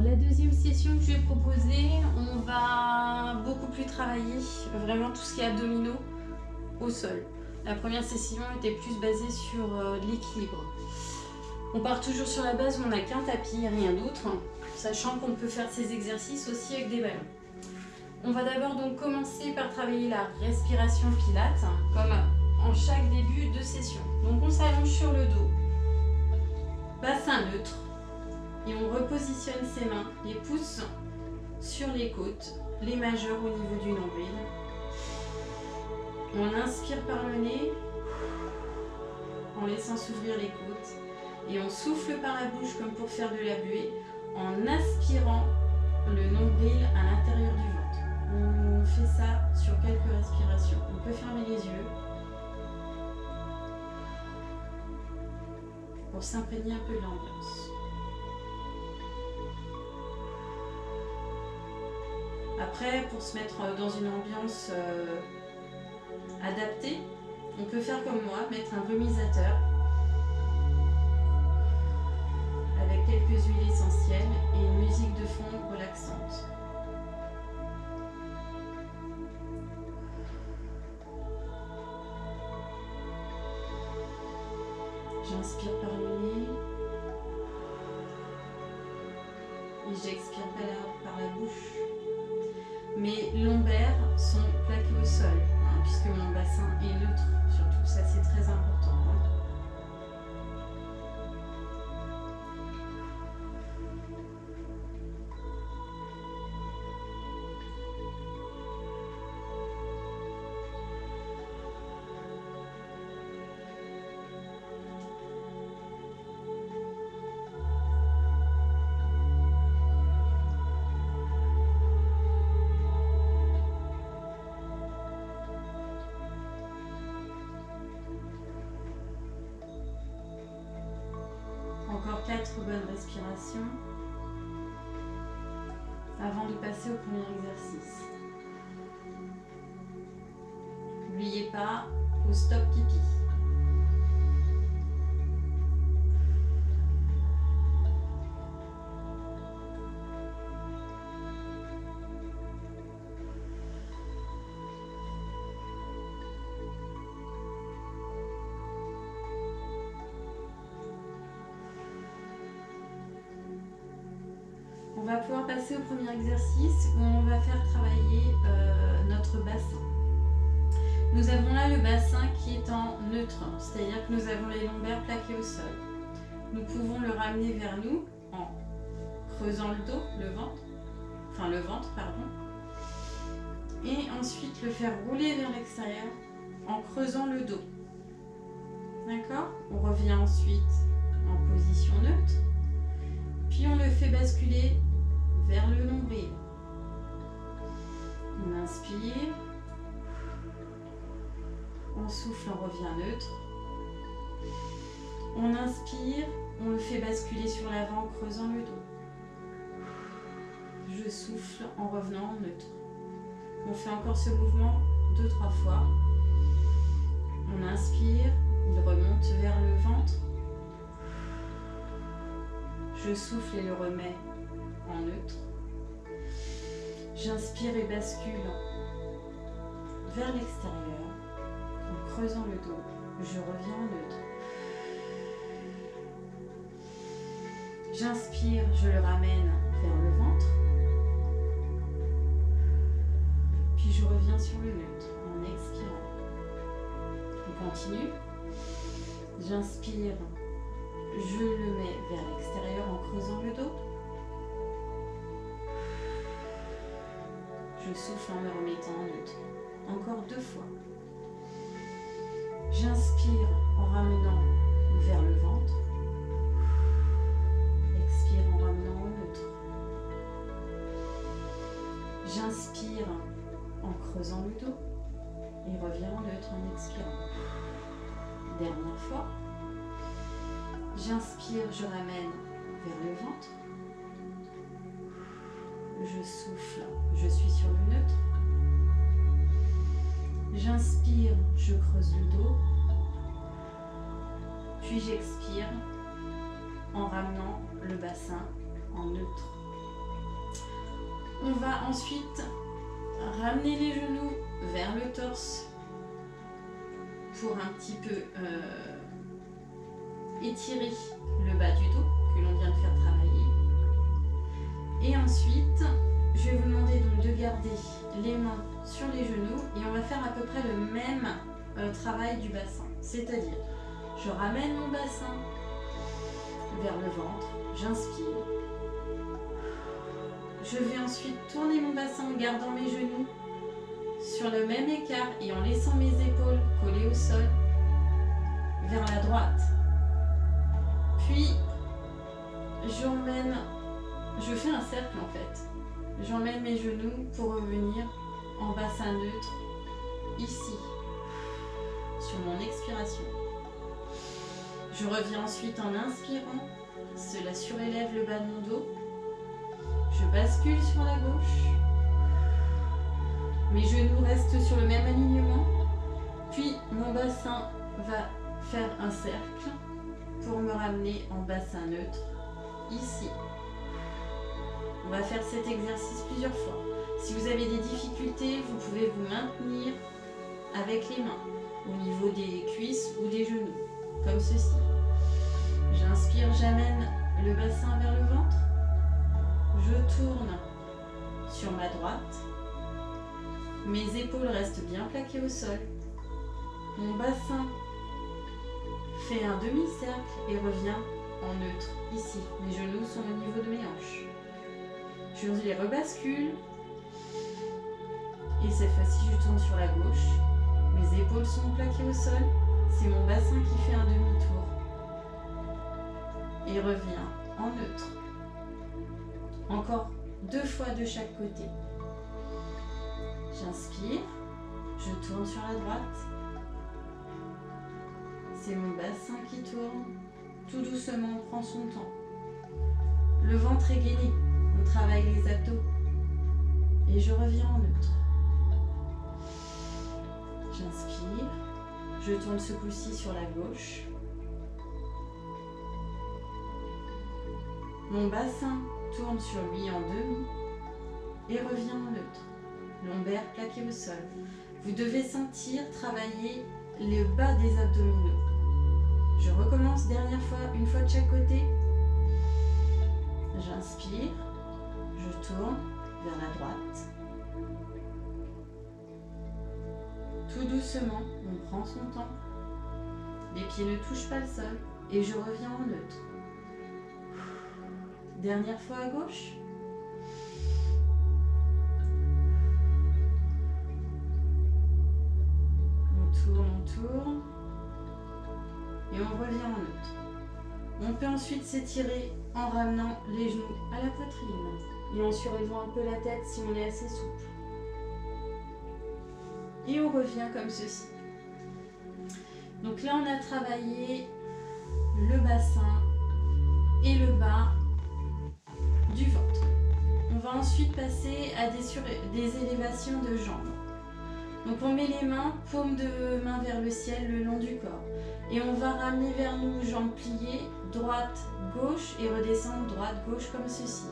la deuxième session que je vais proposer, on va beaucoup plus travailler vraiment tout ce qui est abdominaux au sol. La première session était plus basée sur l'équilibre. On part toujours sur la base où on n'a qu'un tapis et rien d'autre, sachant qu'on peut faire ces exercices aussi avec des ballons. On va d'abord donc commencer par travailler la respiration pilates, comme en chaque début de session. Donc on s'allonge sur le dos, bassin neutre, et on repositionne ses mains, les pouces sur les côtes, les majeurs au niveau du nombril. On inspire par le nez en laissant s'ouvrir les côtes et on souffle par la bouche comme pour faire de la buée en aspirant le nombril à l'intérieur du ventre. On fait ça sur quelques respirations. On peut fermer les yeux pour s'imprégner un peu de l'ambiance. Après, pour se mettre dans une ambiance adaptée, on peut faire comme moi, mettre un brumisateur avec quelques huiles essentielles et une musique de fond relaxante. J'inspire par le nez et j'expire par la bouche. Mes lombaires sont plaqués au sol, puisque mon bassin est neutre, surtout, ça c'est très important. Encore 4 bonnes respirations avant de passer au premier exercice. N'oubliez pas au stop pipi. On va pouvoir passer au premier exercice où on va faire travailler notre bassin. Nous avons là le bassin qui est en neutre, c'est-à-dire que nous avons les lombaires plaqués au sol. Nous pouvons le ramener vers nous en creusant le dos, le ventre, pardon, et ensuite le faire rouler vers l'extérieur en creusant le dos. D'accord ? On revient ensuite en position neutre, puis on le fait basculer vers le nombril. On inspire, on souffle, on revient neutre. On inspire, on le fait basculer sur l'avant en creusant le dos. Je souffle en revenant en neutre. On fait encore ce mouvement 2-3 fois. On inspire, il remonte vers le ventre. Je souffle et le remets en neutre. J'inspire et bascule vers l'extérieur en creusant le dos. Je reviens en neutre. J'inspire, je le ramène vers le ventre. Puis je reviens sur le neutre en expirant. On continue. J'inspire, je le mets vers l'extérieur en creusant le dos. Je souffle en me remettant en neutre. Encore 2 fois. J'inspire en ramenant vers le ventre. Expire en ramenant au neutre. J'inspire en creusant le dos et reviens en neutre en expirant. Dernière fois. J'inspire, je ramène vers le ventre. Je souffle, je suis sur le neutre. J'inspire, je creuse le dos. Puis j'expire en ramenant le bassin en neutre. On va ensuite ramener les genoux vers le torse pour un petit peu étirer le bas du dos que l'on vient de faire travailler. Et ensuite, je vais vous demander donc de garder les mains sur les genoux et on va faire à peu près le même travail du bassin. C'est-à-dire, je ramène mon bassin vers le ventre, j'inspire. Je vais ensuite tourner mon bassin en gardant mes genoux sur le même écart et en laissant mes épaules collées au sol vers la droite. Puis, je fais un cercle en fait. J'emmène mes genoux pour revenir en bassin neutre, ici, sur mon expiration. Je reviens ensuite en inspirant, cela surélève le bas de mon dos. Je bascule sur la gauche. Mes genoux restent sur le même alignement. Puis mon bassin va faire un cercle pour me ramener en bassin neutre, ici. On va faire cet exercice plusieurs fois. Si vous avez des difficultés, vous pouvez vous maintenir avec les mains au niveau des cuisses ou des genoux, comme ceci. J'inspire, j'amène le bassin vers le ventre. Je tourne sur ma droite. Mes épaules restent bien plaquées au sol. Mon bassin fait un demi-cercle et revient en neutre, ici. Mes genoux sont au niveau de mes hanches. Je les rebascule. Et cette fois-ci, je tourne sur la gauche. Mes épaules sont plaquées au sol. C'est mon bassin qui fait un demi-tour. Et revient en neutre. Encore 2 fois de chaque côté. J'inspire. Je tourne sur la droite. C'est mon bassin qui tourne. Tout doucement, on prend son temps. Le ventre est gainé. On travaille les abdos. Et je reviens en neutre. J'inspire. Je tourne ce coup-ci sur la gauche. Mon bassin tourne sur lui en demi et revient en neutre. Lombaire plaqué au sol. Vous devez sentir travailler le bas des abdominaux. Je recommence dernière fois, une fois de chaque côté. J'inspire, je tourne vers la droite. Tout doucement, on prend son temps. Les pieds ne touchent pas le sol et je reviens en neutre. Dernière fois à gauche. On tourne. Et on revient en neutre. On peut ensuite s'étirer en ramenant les genoux à la poitrine et en surélevant un peu la tête si on est assez souple. Et on revient comme ceci. Donc là, on a travaillé le bassin et le bas du ventre. On va ensuite passer à des élévations de jambes. Donc on met les mains, paume de main vers le ciel le long du corps. Et on va ramener vers nous, jambes pliées, droite, gauche et redescendre droite, gauche comme ceci.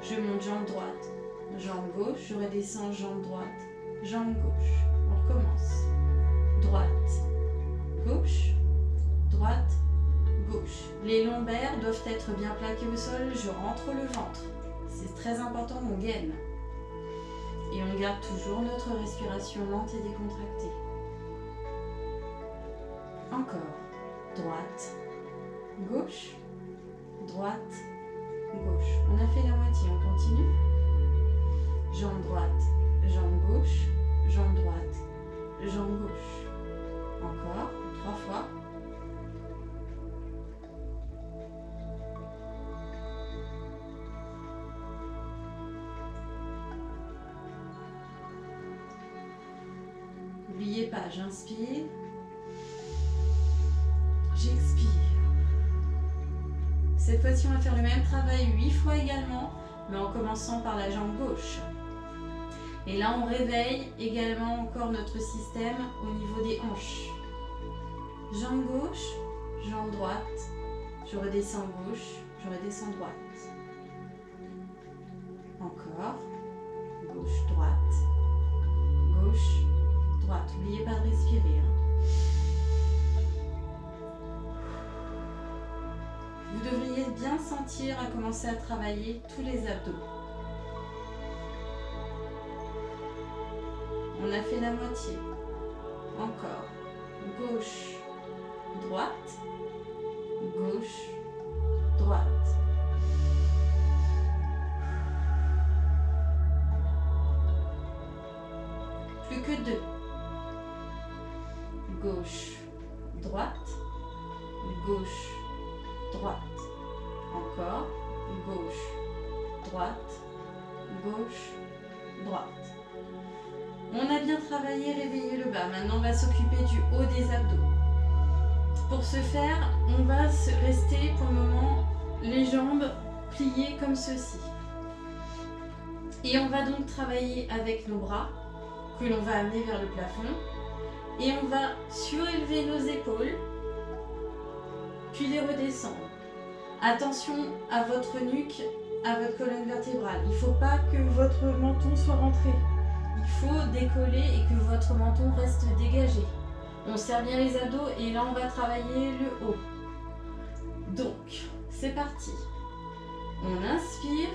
Je monte jambe droite, jambe gauche, je redescends jambe droite, jambe gauche. On recommence. Droite, gauche, droite, gauche. Les lombaires doivent être bien plaqués au sol, je rentre le ventre. C'est très important, on gaine. Et on garde toujours notre respiration lente et décontractée. Encore. Droite, gauche, droite, gauche. On a fait la moitié, on continue. Jambe droite, jambe gauche, jambe droite, jambe gauche. Encore, 3 fois. N'oubliez pas, j'inspire, j'expire. Cette fois-ci, on va faire le même travail 8 fois également, mais en commençant par la jambe gauche. Et là, on réveille également encore notre système au niveau des hanches. Jambe gauche, jambe droite, je redescends gauche, je redescends droite. Encore. gauche, droite, gauche, droite. N'oubliez pas de respirer. Vous devriez bien sentir à commencer à travailler tous les abdos. On a fait la moitié. Encore. Gauche, droite, gauche, droite. Plus que 2. Gauche, droite, gauche, droite. Encore. Gauche, droite, gauche, droite. On a bien travaillé, réveillé le bas. Maintenant, on va s'occuper du haut des abdos. Pour ce faire, on va rester pour le moment les jambes pliées comme ceci. Et on va donc travailler avec nos bras que l'on va amener vers le plafond. Et on va surélever nos épaules, puis les redescendre. Attention à votre nuque, à votre colonne vertébrale. Il ne faut pas que votre menton soit rentré. Il faut décoller et que votre menton reste dégagé. On serre bien les abdos et là on va travailler le haut. Donc, c'est parti. On inspire.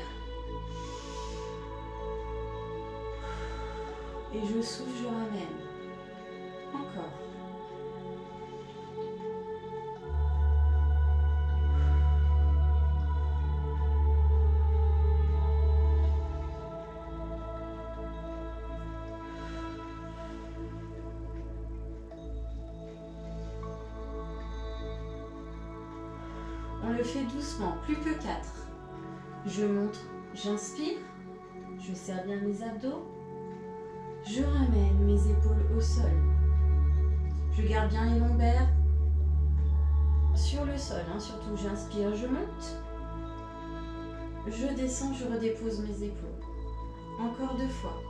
Et je souffle, je ramène. Encore. On le fait doucement, plus que 4. Je monte, j'inspire, je serre bien mes abdos, je ramène mes épaules au sol. Je garde bien les lombaires sur le sol, surtout j'inspire, je monte, je descends, je redépose mes épaules. Encore 2 fois.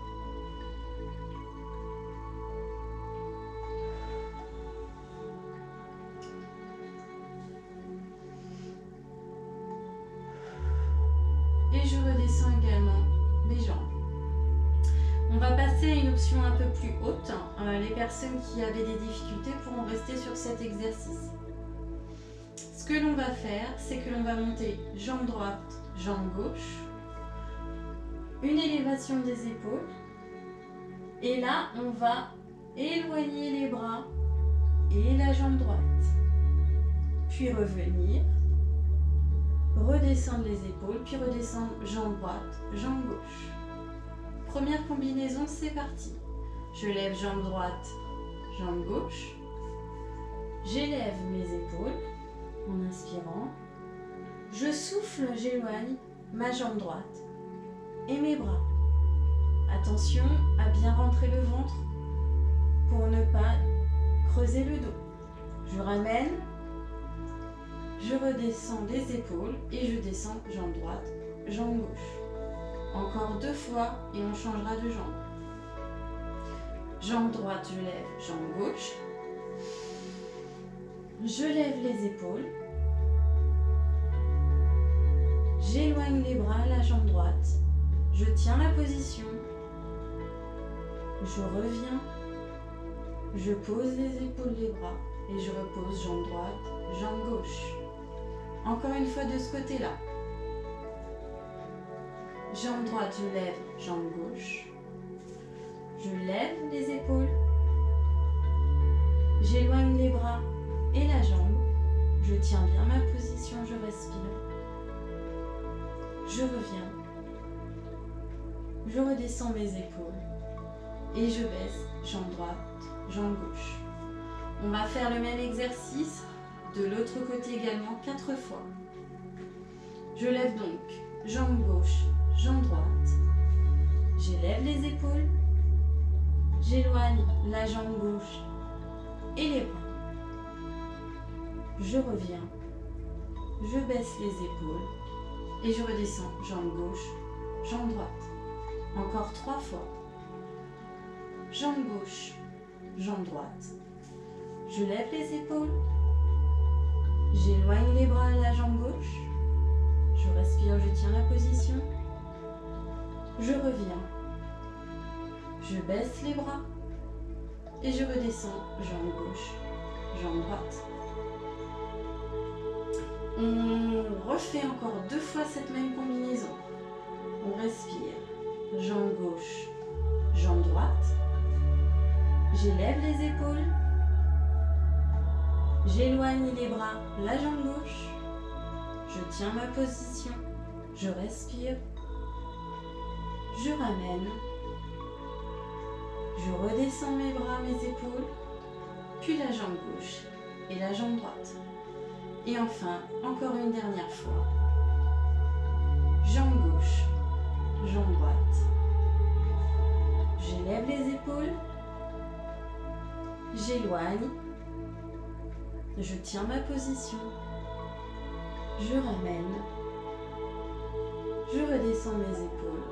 Et je redescends également mes jambes. On va passer à une option un peu plus haute. Les personnes qui avaient des difficultés pourront rester sur cet exercice. Ce que l'on va faire, c'est que l'on va monter jambe droite, jambe gauche, une élévation des épaules. Et là, on va éloigner les bras et la jambe droite. Puis revenir. Redescendre les épaules, puis redescendre jambe droite, jambe gauche. Première combinaison, c'est parti. Je lève jambe droite, jambe gauche. J'élève mes épaules en inspirant. Je souffle, j'éloigne ma jambe droite et mes bras. Attention à bien rentrer le ventre pour ne pas creuser le dos. Je ramène. Je redescends les épaules et je descends jambe droite, jambe gauche. Encore 2 fois et on changera de jambe. Jambe droite, je lève, jambe gauche. Je lève les épaules. J'éloigne les bras, la jambe droite. Je tiens la position. Je reviens. Je pose les épaules, les bras et je repose jambe droite, jambe gauche. Encore une fois de ce côté-là. Jambe droite, je lève, jambe gauche. Je lève les épaules. J'éloigne les bras et la jambe. Je tiens bien ma position, je respire. Je reviens. Je redescends mes épaules. Et je baisse, jambe droite, jambe gauche. On va faire le même exercice de l'autre côté également 4 fois. Je lève donc jambe gauche, jambe droite. J'élève les épaules. J'éloigne la jambe gauche et les bras. Je reviens. Je baisse les épaules et je redescends jambe gauche, jambe droite. Encore 3 fois. Jambe gauche, jambe droite. Je lève les épaules. J'éloigne les bras et la jambe gauche. Je respire, je tiens la position. Je reviens. Je baisse les bras et je redescends, jambe gauche, jambe droite. On refait encore 2 fois cette même combinaison. On respire, jambe gauche, jambe droite. J'élève les épaules. J'éloigne les bras, la jambe gauche. Je tiens ma position. Je respire. Je ramène. Je redescends mes bras, mes épaules. Puis la jambe gauche et la jambe droite. Et enfin, encore une dernière fois. Jambe gauche, jambe droite. J'élève les épaules. J'éloigne. Je tiens ma position. Je ramène. Je redescends mes épaules.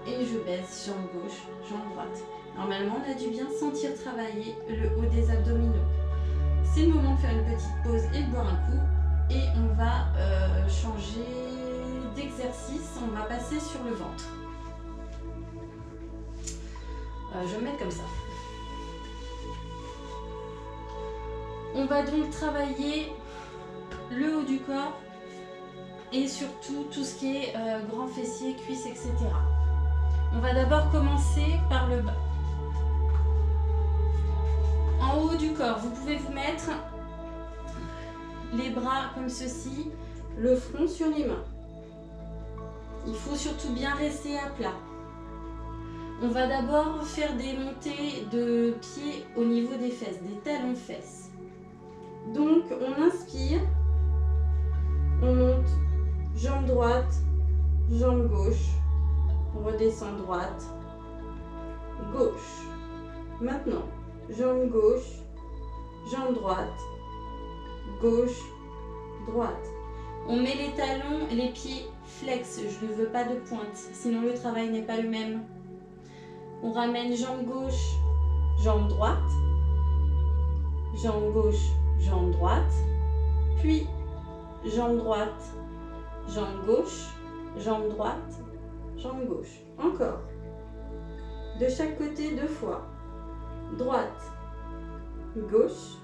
Et je baisse jambe gauche, jambe droite. Normalement, on a dû bien sentir travailler le haut des abdominaux. C'est le moment de faire une petite pause et de boire un coup. Et on va changer d'exercice. On va passer sur le ventre. Je vais me mettre comme ça. On va donc travailler le haut du corps et surtout tout ce qui est grand fessier, cuisses, etc. On va d'abord commencer par le bas. En haut du corps, vous pouvez vous mettre les bras comme ceci, le front sur les mains. Il faut surtout bien rester à plat. On va d'abord faire des montées de pieds au niveau des fesses, des talons fesses. Donc on inspire, on monte, jambe droite, jambe gauche, on redescend droite, gauche. Maintenant, jambe gauche, jambe droite, gauche, droite. On met les talons, les pieds flex, je ne veux pas de pointe, sinon le travail n'est pas le même. On ramène jambe gauche, jambe droite, jambe gauche, jambe droite, puis jambe droite, jambe gauche, jambe droite, jambe gauche. Encore. De chaque côté 2 fois. Droite, gauche,